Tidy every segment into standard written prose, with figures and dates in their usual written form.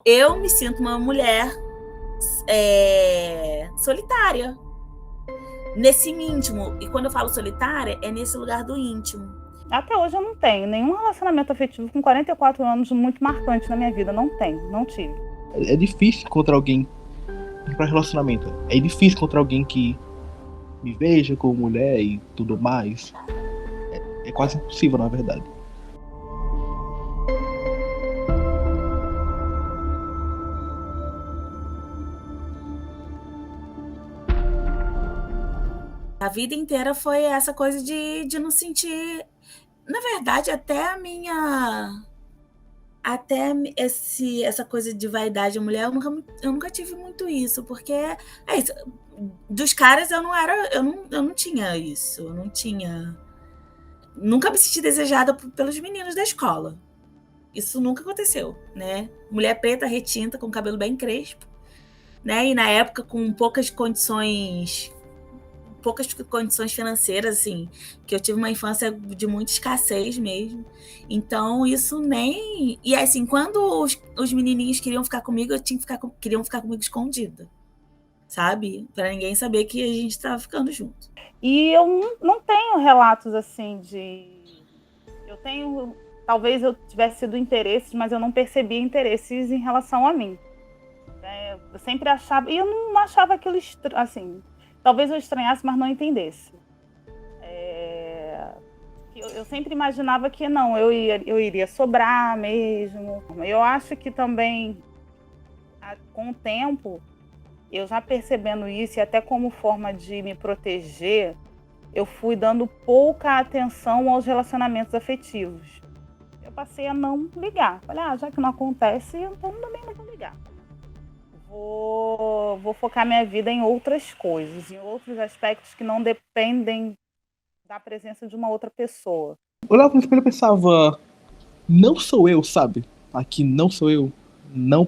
Eu me sinto uma mulher solitária, nesse íntimo. E quando eu falo solitária, é nesse lugar do íntimo. Até hoje eu não tenho nenhum relacionamento afetivo com 44 anos muito marcante na minha vida. Não tenho, não tive. É difícil encontrar alguém para relacionamento. É difícil encontrar alguém que me veja como mulher e tudo mais. É quase impossível, na verdade. A vida inteira foi essa coisa de não sentir. Na verdade, essa coisa de vaidade mulher, eu nunca tive muito isso, porque é isso. Dos caras eu não tinha isso. Eu não tinha. Nunca me senti desejada pelos meninos da escola. Isso nunca aconteceu, né? Mulher preta, retinta, com cabelo bem crespo, né? E na época com poucas condições financeiras, assim, que eu tive uma infância de muita escassez mesmo. Então, isso nem. E assim, quando os menininhos queriam ficar comigo, queriam ficar comigo escondida, sabe? Pra ninguém saber que a gente tava ficando junto. E eu não tenho relatos assim de. Eu tenho. Talvez eu tivesse sido interesses, mas eu não percebia interesses em relação a mim. Eu sempre achava. E eu não achava aquilo assim. Talvez eu estranhasse, mas não entendesse. Eu sempre imaginava que não, eu iria sobrar mesmo. Eu acho que também, com o tempo, eu já percebendo isso, e até como forma de me proteger, eu fui dando pouca atenção aos relacionamentos afetivos. Eu passei a não ligar. Falei, já que não acontece, então também não vou ligar. Vou focar minha vida em outras coisas, em outros aspectos que não dependem da presença de uma outra pessoa. Eu olhava no espelho e pensava, não sou eu, sabe? Aqui não sou eu. Não,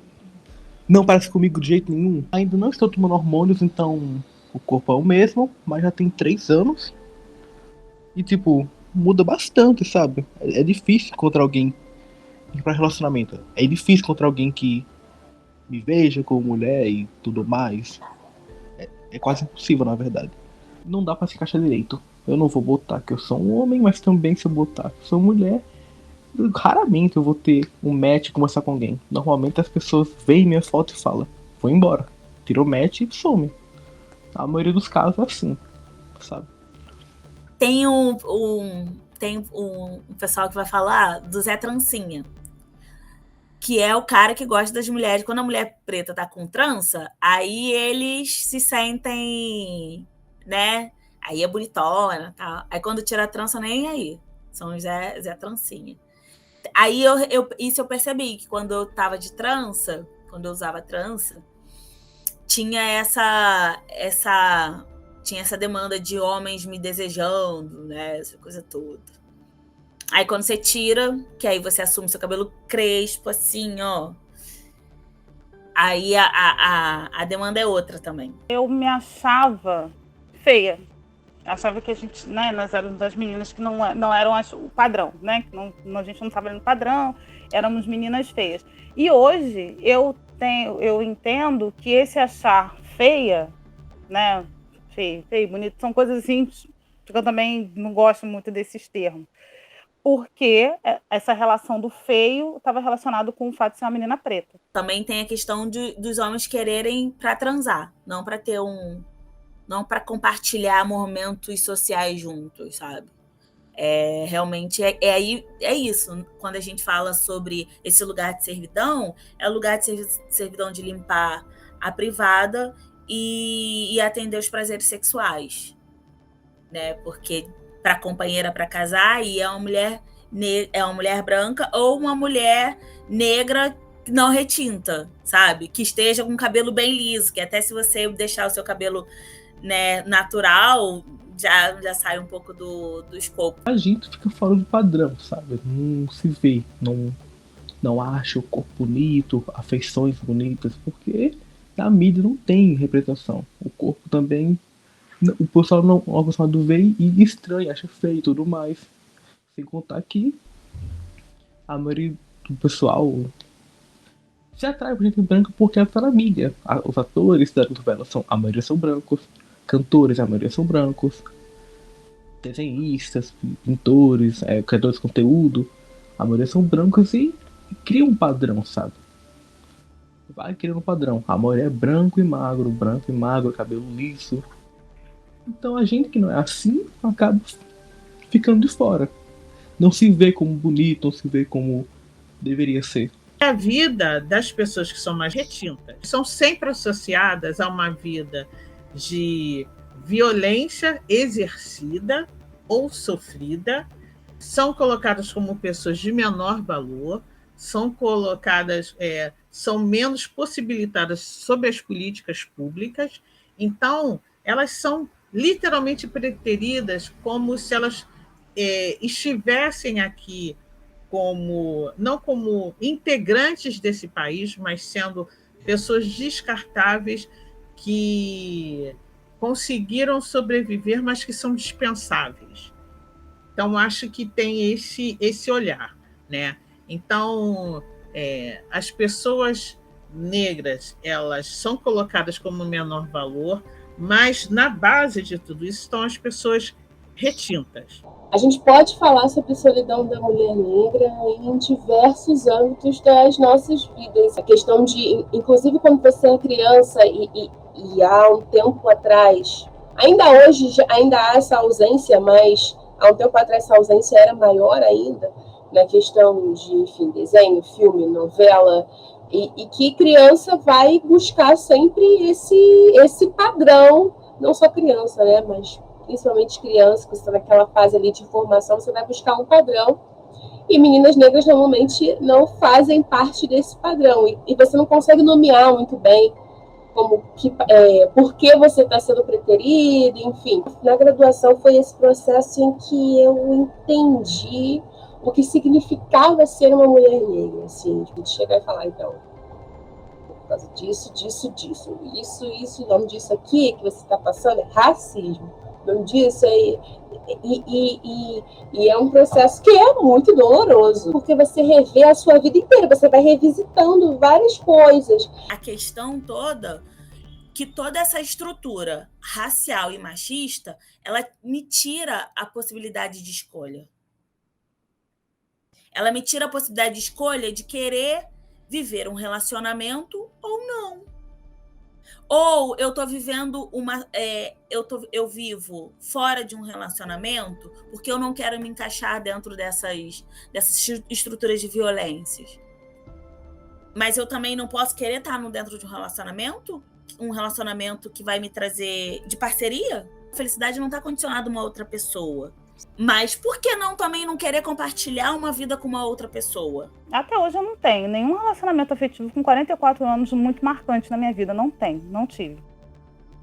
não parece comigo de jeito nenhum. Ainda não estou tomando hormônios, então o corpo é o mesmo, mas já tem 3 anos. E tipo, muda bastante, sabe? É difícil encontrar alguém para relacionamento. É difícil encontrar alguém que me veja como mulher e tudo mais. É quase impossível, na verdade. Não dá pra se encaixar direito. Eu não vou botar que eu sou um homem, mas também se eu botar que eu sou mulher, raramente eu vou ter um match e conversar com alguém. Normalmente as pessoas veem minha foto e falam, vou embora. Tira o match e some. A maioria dos casos é assim, sabe? Tem um pessoal que vai falar do Zé Trancinha, que é o cara que gosta das mulheres. Quando a mulher preta tá com trança, aí eles se sentem, né? Aí é bonitona, tá? Aí quando tira a trança, nem aí. São Zé Trancinha. Aí isso eu percebi, que quando eu tava de trança, quando eu usava trança, tinha tinha essa demanda de homens me desejando, né? Essa coisa toda. Aí quando você tira, que aí você assume seu cabelo crespo, assim, ó. Aí a demanda é outra também. Eu me achava feia. Achava que a gente, né, nós éramos das meninas que não eram o padrão, né? Que a gente não estava no padrão, éramos meninas feias. E hoje eu entendo que esse achar feia, né? Feio, bonito, são coisas assim que eu também não gosto muito desses termos. Porque essa relação do feio estava relacionado com o fato de ser uma menina preta. Também tem a questão dos homens quererem para transar, não para ter não para compartilhar momentos sociais juntos, sabe? Realmente é isso. Quando a gente fala sobre esse lugar de servidão, é o lugar de servidão de limpar a privada e atender os prazeres sexuais, né? Porque para companheira para casar e é uma mulher branca ou uma mulher negra não retinta, sabe? Que esteja com o cabelo bem liso, que até se você deixar o seu cabelo, né, natural, já sai um pouco do escopo. A gente fica fora do padrão, sabe? Não se vê, não acha o corpo bonito, afeições bonitas, porque a mídia não tem representação. O corpo também, o pessoal não é acostumado a ver e estranha, acha feio e tudo mais. Sem contar que a maioria do pessoal se atrai por gente branca porque ela tá na mídia. Os atores da novela a maioria são brancos, cantores, a maioria são brancos, desenhistas, pintores, criadores de conteúdo, a maioria são brancos e cria um padrão, sabe? Vai criando um padrão. A maioria é branco e magro, cabelo liso. Então a gente que não é assim acaba ficando de fora. Não se vê como bonito, não se vê como deveria ser. A vida das pessoas que são mais retintas são sempre associadas a uma vida de violência exercida ou sofrida, são colocadas como pessoas de menor valor, são colocadas, são menos possibilitadas sob as políticas públicas, então elas são literalmente preteridas como se elas estivessem aqui não como integrantes desse país, mas sendo pessoas descartáveis que conseguiram sobreviver, mas que são dispensáveis. Então, acho que tem esse olhar, né? Então, as pessoas negras, elas são colocadas como menor valor, mas na base de tudo isso estão as pessoas retintas. A gente pode falar sobre a solidão da mulher negra em diversos âmbitos das nossas vidas. A questão de, inclusive quando você é criança e há um tempo atrás, ainda hoje ainda há essa ausência, mas há um tempo atrás essa ausência era maior ainda, na questão de, enfim, desenho, filme, novela, e que criança vai buscar sempre esse padrão, não só criança, né, mas principalmente criança, que está naquela fase ali de formação, você vai buscar um padrão, e meninas negras normalmente não fazem parte desse padrão, e você não consegue nomear muito bem por que você está sendo preterida, enfim. Na graduação foi esse processo em que eu entendi o que significava ser uma mulher negra, assim, de chegar e falar, então, por causa disso, o nome disso aqui que você está passando é racismo. Não disso aí. E é um processo que é muito doloroso, porque você revê a sua vida inteira, você vai revisitando várias coisas. A questão toda, que toda essa estrutura racial e machista, ela me tira a possibilidade de escolha. Ela me tira a possibilidade de escolha de querer viver um relacionamento ou não. Ou eu tô vivendo eu vivo fora de um relacionamento porque eu não quero me encaixar dentro dessas estruturas de violências. Mas eu também não posso querer estar dentro de um relacionamento que vai me trazer de parceria. A felicidade não está condicionada a uma outra pessoa. Mas por que também não querer compartilhar uma vida com uma outra pessoa? Até hoje eu não tenho nenhum relacionamento afetivo com 44 anos muito marcante na minha vida. Não tive.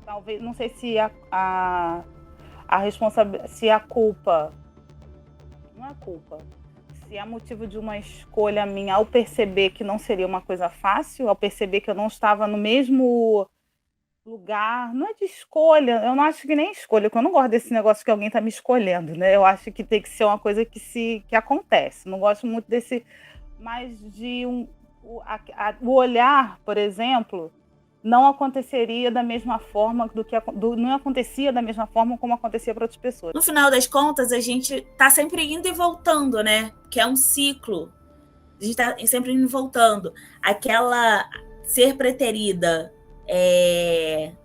Talvez, não sei se a responsabilidade, se a culpa, não é culpa, se é motivo de uma escolha minha ao perceber que não seria uma coisa fácil, ao perceber que eu não estava no mesmo lugar, não é de escolha, eu não acho que nem escolha, porque eu não gosto desse negócio que alguém está me escolhendo, né? Eu acho que tem que ser uma coisa que acontece. Não gosto muito desse, mas de o olhar, por exemplo, não aconteceria da mesma forma não acontecia da mesma forma como acontecia para outras pessoas. No final das contas, a gente tá sempre indo e voltando, né? Que é um ciclo. A gente tá sempre indo e voltando. Aquela ser preterida,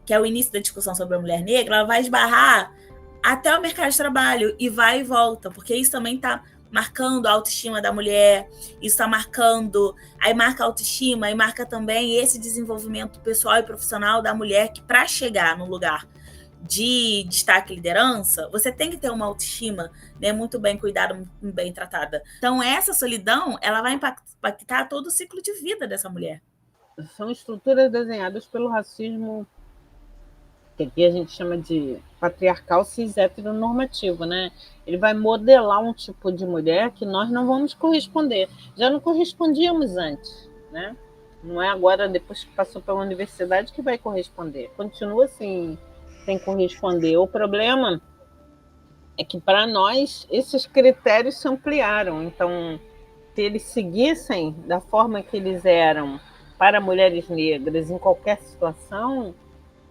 que é o início da discussão sobre a mulher negra, ela vai esbarrar até o mercado de trabalho e vai e volta, porque isso também está marcando a autoestima da mulher, isso está marcando, aí marca a autoestima e marca também esse desenvolvimento pessoal e profissional da mulher, que para chegar no lugar de destaque e liderança, você tem que ter uma autoestima, né, muito bem cuidada, muito bem tratada. Então essa solidão, ela vai impactar todo o ciclo de vida dessa mulher. São estruturas desenhadas pelo racismo, que aqui a gente chama de patriarcal cis heteronormativo, né? Ele vai modelar um tipo de mulher que nós não vamos corresponder. Já não correspondíamos antes, né? Não é agora, depois que passou pela universidade, que vai corresponder. Continua assim, sem corresponder. O problema é que, para nós, esses critérios se ampliaram. Então, se eles seguissem da forma que eles eram para mulheres negras em qualquer situação,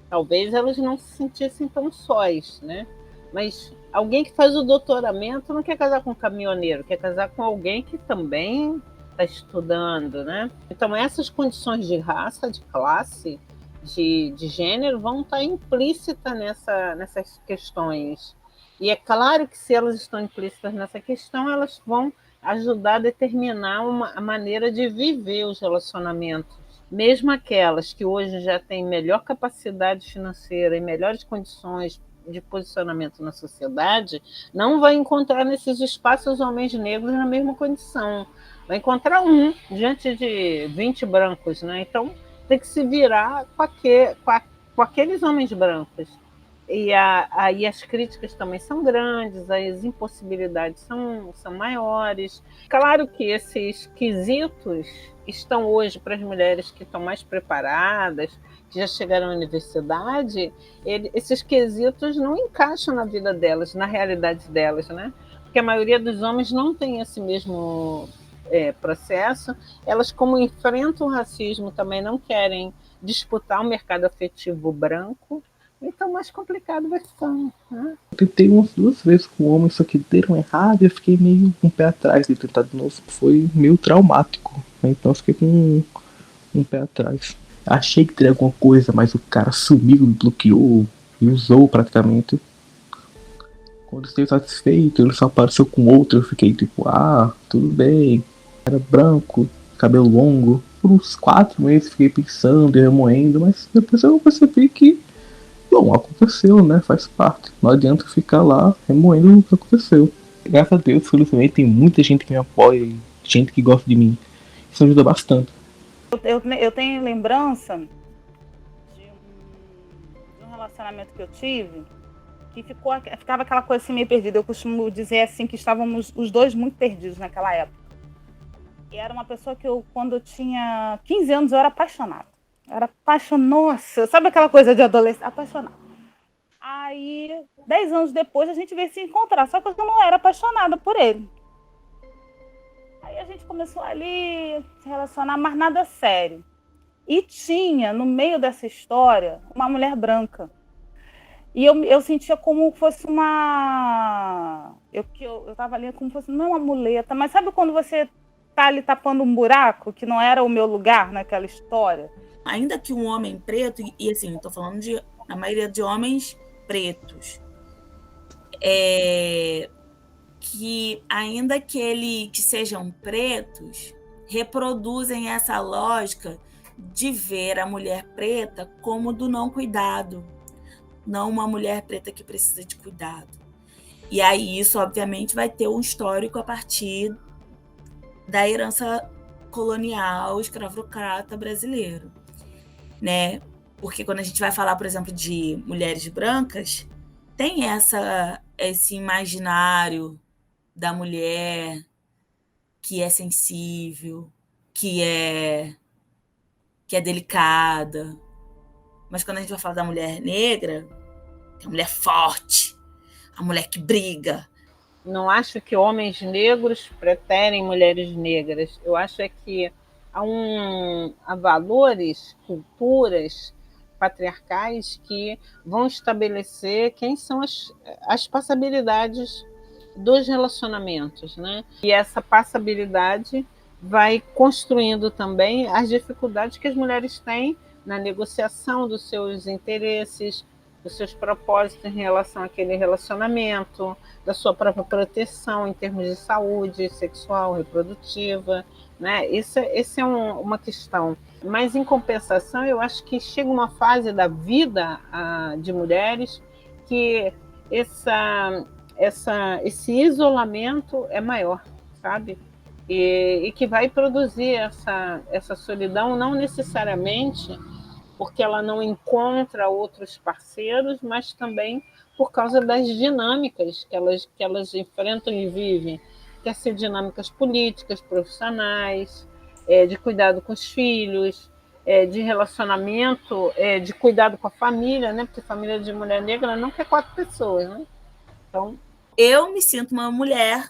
talvez elas não se sentissem tão sós, né? Mas alguém que faz o doutoramento não quer casar com um caminhoneiro, quer casar com alguém que também está estudando, né? Então essas condições de raça, de classe, de gênero vão estar implícitas nessas questões. E é claro que se elas estão implícitas nessa questão, elas vão ajudar a determinar a maneira de viver os relacionamentos. Mesmo aquelas que hoje já têm melhor capacidade financeira e melhores condições de posicionamento na sociedade, não vai encontrar nesses espaços homens negros na mesma condição. Vai encontrar um diante de 20 brancos, né? Então tem que se virar com aqueles homens brancos. E aí as críticas também são grandes, as impossibilidades são maiores. Claro que esses quesitos estão hoje para as mulheres que estão mais preparadas, que já chegaram à universidade, esses quesitos não encaixam na vida delas, na realidade delas, né? Porque a maioria dos homens não tem esse mesmo processo. Elas, como enfrentam o racismo, também não querem disputar o mercado afetivo branco. Então, mais complicado vai ficando. Né? Eu tentei umas 2 vezes com o homem, só que deram errado e eu fiquei meio com o pé atrás de tentar de novo. Foi meio traumático. Então eu fiquei com um pé atrás. Achei que teria alguma coisa, mas o cara sumiu, me bloqueou e usou praticamente. Quando eu esteve satisfeito, ele só apareceu com outro. Eu fiquei tipo, tudo bem. Era branco, cabelo longo. Por uns 4 meses fiquei pensando e remoendo, mas depois eu percebi que bom, aconteceu, né? Faz parte. Não adianta ficar lá remoendo o que aconteceu. Graças a Deus, felizmente, tem muita gente que me apoia e gente que gosta de mim. Isso ajuda bastante. Eu tenho lembrança de um relacionamento que eu tive que ficava aquela coisa assim meio perdida. Eu costumo dizer assim que estávamos os dois muito perdidos naquela época. E era uma pessoa que quando eu tinha 15 anos, eu era apaixonada. Era nossa, sabe aquela coisa de adolescente? Apaixonada. Aí, 10 anos depois, a gente veio se encontrar, só que eu não era apaixonada por ele. Aí a gente começou ali se relacionar, mas nada sério. E tinha, no meio dessa história, uma mulher branca. E eu sentia como fosse uma... Eu tava ali como fosse, não uma muleta, mas sabe quando você tá ali tapando um buraco, que não era o meu lugar naquela história? Ainda que um homem preto, e assim, estou falando a maioria de homens pretos, que ainda que sejam pretos, reproduzem essa lógica de ver a mulher preta como do não cuidado, não uma mulher preta que precisa de cuidado. E aí isso, obviamente, vai ter um histórico a partir da herança colonial escravocrata brasileiro. Né? Porque quando a gente vai falar, por exemplo, de mulheres brancas, tem esse imaginário da mulher que é sensível, que é delicada. Mas quando a gente vai falar da mulher negra, é a mulher forte, a mulher que briga. Não acho que homens negros preterem mulheres negras. Eu acho que há valores, culturas patriarcais que vão estabelecer quem são as passabilidades dos relacionamentos, né? E essa passabilidade vai construindo também as dificuldades que as mulheres têm na negociação dos seus interesses, dos seus propósitos em relação àquele relacionamento, da sua própria proteção em termos de saúde sexual, reprodutiva, né? Esse é uma questão. Mas, em compensação, eu acho que chega uma fase da vida de mulheres que esse isolamento é maior, sabe? E que vai produzir essa solidão, não necessariamente porque ela não encontra outros parceiros, mas também por causa das dinâmicas que elas enfrentam e vivem, quer ser dinâmicas políticas, profissionais, de cuidado com os filhos, de relacionamento, de cuidado com a família, né? Porque família de mulher negra não quer 4 pessoas, né? Então, eu me sinto uma mulher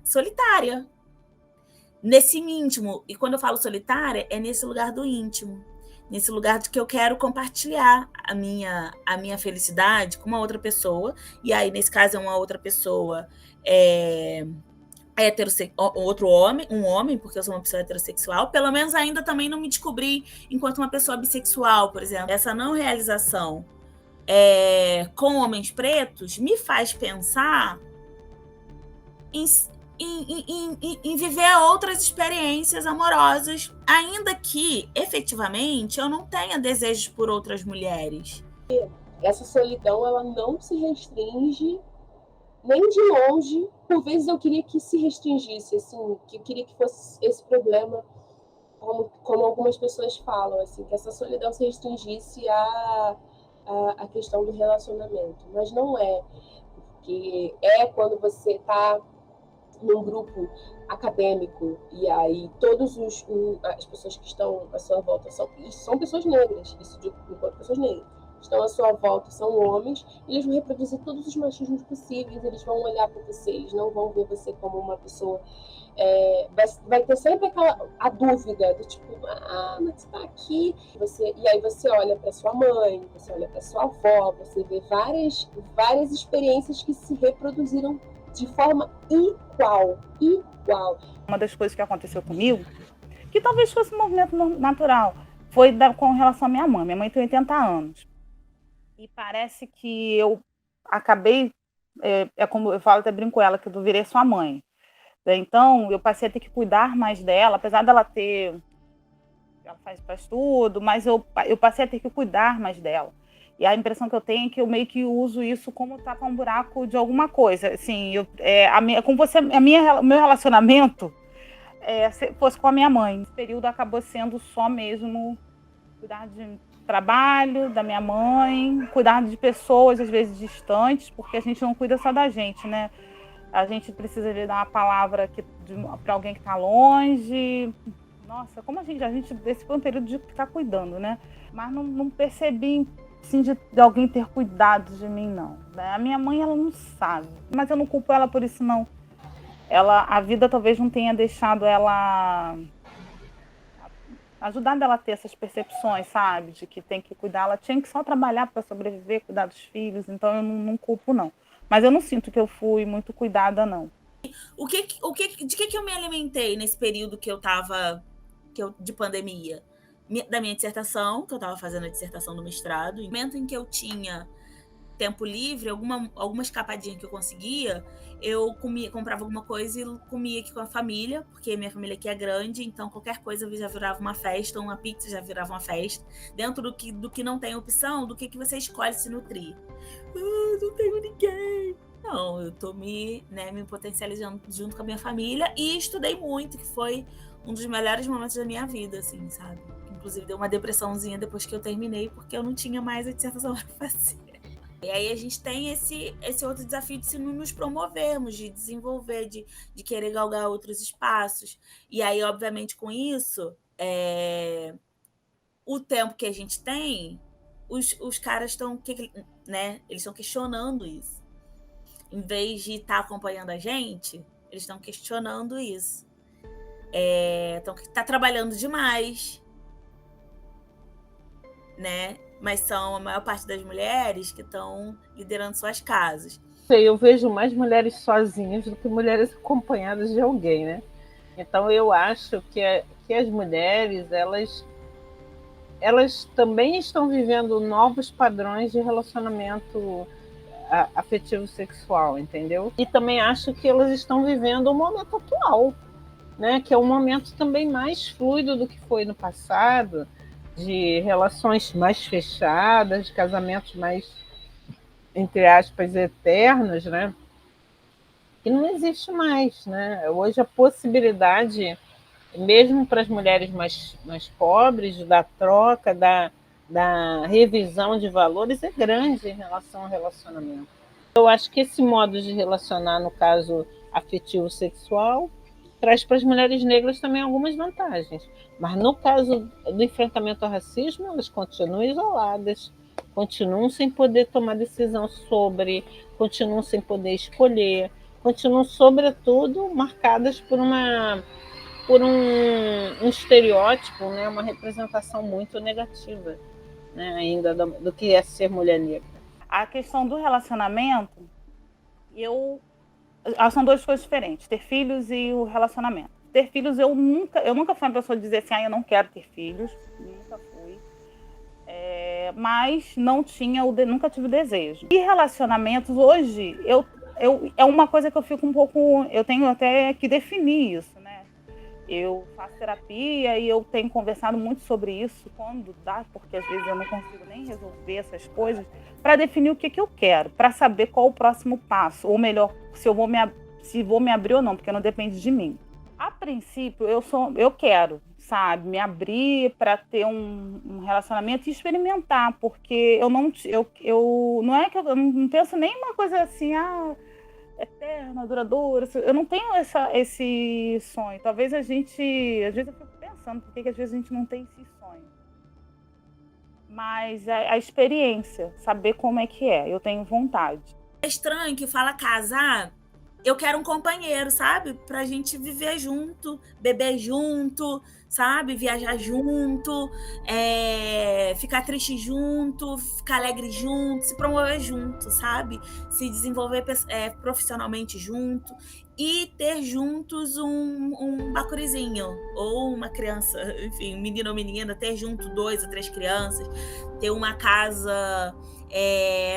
solitária. nesse íntimo. E quando eu falo solitária, é nesse lugar do íntimo. Nesse lugar de que eu quero compartilhar a minha felicidade com uma outra pessoa. E aí, nesse caso, é uma outra pessoa outro homem, um homem, porque eu sou uma pessoa heterossexual. Pelo menos ainda também não me descobri enquanto uma pessoa bissexual, por exemplo. Essa não realização com homens pretos me faz pensar em viver outras experiências amorosas, ainda que, efetivamente, eu não tenha desejos por outras mulheres. Essa solidão, ela não se restringe nem de longe. Por vezes eu queria que se restringisse, assim, que eu queria que fosse esse problema, como algumas pessoas falam, assim, que essa solidão se restringisse à questão do relacionamento. Mas não é, porque quando você está num grupo acadêmico e aí todas as pessoas que estão à sua volta são pessoas negras, isso de enquanto pessoas negras estão à sua volta são homens, eles vão reproduzir todos os machismos possíveis, eles vão olhar para você, eles não vão ver você como uma pessoa, vai ter sempre a dúvida do tipo, mas você tá aqui, e aí você olha para sua mãe, você olha para sua avó, você vê várias experiências que se reproduziram de forma igual. Uma das coisas que aconteceu comigo, que talvez fosse um movimento natural, foi com relação à minha mãe. Minha mãe tem 80 anos. E parece que eu acabei, como eu falo, até brinco com ela, que eu virei sua mãe. Então, eu passei a ter que cuidar mais dela, apesar dela ela faz tudo, mas eu passei a ter que cuidar mais dela. E a impressão que eu tenho é que eu meio que uso isso como tapar um buraco de alguma coisa. Assim, o meu relacionamento fosse com a minha mãe. Esse período acabou sendo só mesmo cuidar de trabalho, da minha mãe, cuidar de pessoas, às vezes, distantes, porque a gente não cuida só da gente, né? A gente precisa de dar uma palavra para alguém que está longe. Nossa, como a gente esse foi um período de estar cuidando, né? Mas não percebi assim, de alguém ter cuidado de mim, não. A minha mãe, ela não sabe, mas eu não culpo ela por isso, não. A vida talvez não tenha deixado ela, ajudado ela a ter essas percepções, sabe, de que tem que cuidar. Ela tinha que só trabalhar para sobreviver, cuidar dos filhos, então eu não culpo, não. Mas eu não sinto que eu fui muito cuidada, não. De que eu me alimentei nesse período que eu tava de pandemia? Da minha dissertação, que eu estava fazendo a dissertação do mestrado, no momento em que eu tinha tempo livre, alguma escapadinha que eu conseguia, eu comprava alguma coisa e comia aqui com a família, porque minha família aqui é grande, então qualquer coisa já virava uma festa, uma pizza já virava uma festa. Dentro do que não tem opção, do que você escolhe se nutrir. Não tenho ninguém. Não, eu tô me potencializando junto com a minha família e estudei muito, que foi um dos melhores momentos da minha vida, assim, sabe? Inclusive, deu uma depressãozinha depois que eu terminei, porque eu não tinha mais a dissertação para fazer. E aí a gente tem esse outro desafio de nos promovermos, de desenvolver, de querer galgar outros espaços. E aí, obviamente, com isso, o tempo que a gente tem, os caras estão, né? Eles estão questionando isso. Em vez de estar acompanhando a gente, eles estão questionando isso. Então, tá trabalhando demais, né? Mas são a maior parte das mulheres que estão liderando suas casas. Eu vejo mais mulheres sozinhas do que mulheres acompanhadas de alguém, né? Então eu acho que as mulheres, elas também estão vivendo novos padrões de relacionamento afetivo sexual, entendeu? E também acho que elas estão vivendo o momento atual, né? Que é um momento também mais fluido do que foi no passado, de relações mais fechadas, de casamentos mais, entre aspas, eternos, né? Que não existe mais, né? Hoje a possibilidade, mesmo para as mulheres mais pobres, da troca, da revisão de valores é grande em relação ao relacionamento. Eu acho que esse modo de relacionar, no caso afetivo sexual, traz para as mulheres negras também algumas vantagens. Mas no caso do enfrentamento ao racismo, elas continuam isoladas, continuam sem poder tomar decisão continuam sem poder escolher, continuam, sobretudo, marcadas por uma por um estereótipo, né, uma representação muito negativa, né, ainda do que é ser mulher negra. A questão do relacionamento, são duas coisas diferentes, ter filhos e o relacionamento. Ter filhos, eu nunca fui uma pessoa de dizer assim, eu não quero ter filhos, nunca fui. Mas nunca tive desejo. E relacionamentos, hoje, é uma coisa que eu fico um pouco... Eu tenho até que definir isso, né? Eu faço terapia e eu tenho conversado muito sobre isso quando dá, porque às vezes eu não consigo nem resolver essas coisas, para definir o que eu quero, para saber qual o próximo passo, ou melhor, se vou me abrir ou não, porque não depende de mim. A princípio, eu quero, sabe, me abrir para ter um relacionamento e experimentar, porque eu não é que eu não penso nem uma coisa assim, eterna, duradoura. Eu não tenho esse sonho. Talvez às vezes eu fico pensando por que às vezes a gente não tem esse sonho. Mas a experiência, saber como é que é, eu tenho vontade. É estranho que fala casar, eu quero um companheiro, sabe? Pra gente viver junto, beber junto, sabe? Viajar junto, ficar triste junto, ficar alegre junto, se promover junto, sabe? Se desenvolver profissionalmente junto e ter juntos um bacurizinho ou uma criança, enfim, menino ou menina, ter junto 2 ou 3 crianças, ter uma casa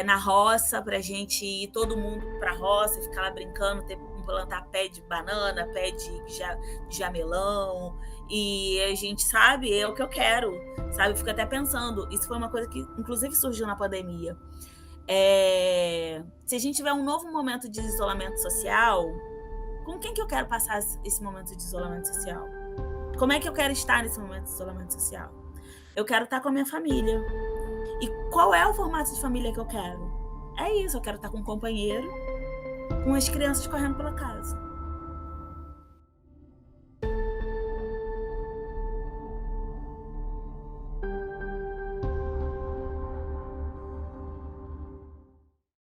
na roça pra gente ir todo mundo pra roça, ficar lá brincando, plantar pé de banana, pé de jamelão, e a gente, sabe, é o que eu quero, sabe? Eu fico até pensando, isso foi uma coisa que inclusive surgiu na pandemia. Se a gente tiver um novo momento de isolamento social, com quem que eu quero passar esse momento de isolamento social? Como é que eu quero estar nesse momento de isolamento social? Eu quero estar com a minha família. E qual é o formato de família que eu quero? É isso, eu quero estar com um companheiro, com as crianças correndo pela casa.